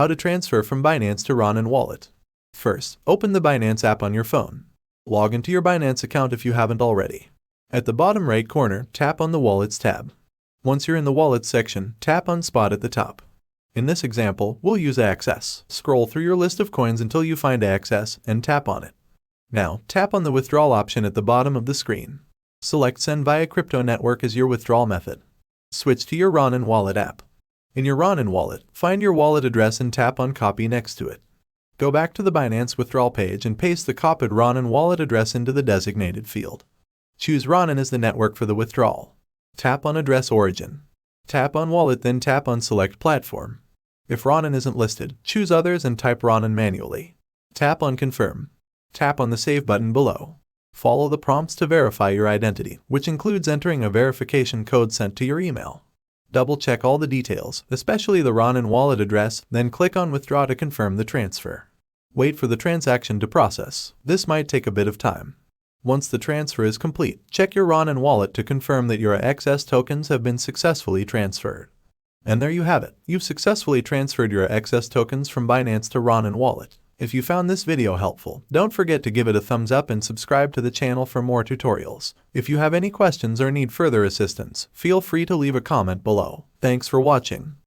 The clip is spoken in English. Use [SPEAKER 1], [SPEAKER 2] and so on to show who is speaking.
[SPEAKER 1] How to transfer from Binance to Ronin Wallet. First, open the Binance app on your phone. Log into your Binance account if you haven't already. At the bottom right corner, tap on the Wallets tab. Once you're in the Wallets section, tap on Spot at the top. In this example, we'll use Access. Scroll through your list of coins until you find Access and tap on it. Now, tap on the Withdrawal option at the bottom of the screen. Select Send via Crypto Network as your withdrawal method. Switch to your Ronin Wallet app. In your Ronin Wallet, find your wallet address and tap on Copy next to it. Go back to the Binance withdrawal page and paste the copied Ronin Wallet address into the designated field. Choose Ronin as the network for the withdrawal. Tap on Address Origin. Tap on Wallet, then tap on Select Platform. If Ronin isn't listed, choose Others and type Ronin manually. Tap on Confirm. Tap on the Save button below. Follow the prompts to verify your identity, which includes entering a verification code sent to your email. Double-check all the details, especially the Ronin wallet address, then click on Withdraw to confirm the transfer. Wait for the transaction to process. This might take a bit of time. Once the transfer is complete, check your Ronin wallet to confirm that your XS tokens have been successfully transferred. And there you have it. You've successfully transferred your XS tokens from Binance to Ronin Wallet. If you found this video helpful, don't forget to give it a thumbs up and subscribe to the channel for more tutorials. If you have any questions or need further assistance, feel free to leave a comment below. Thanks for watching.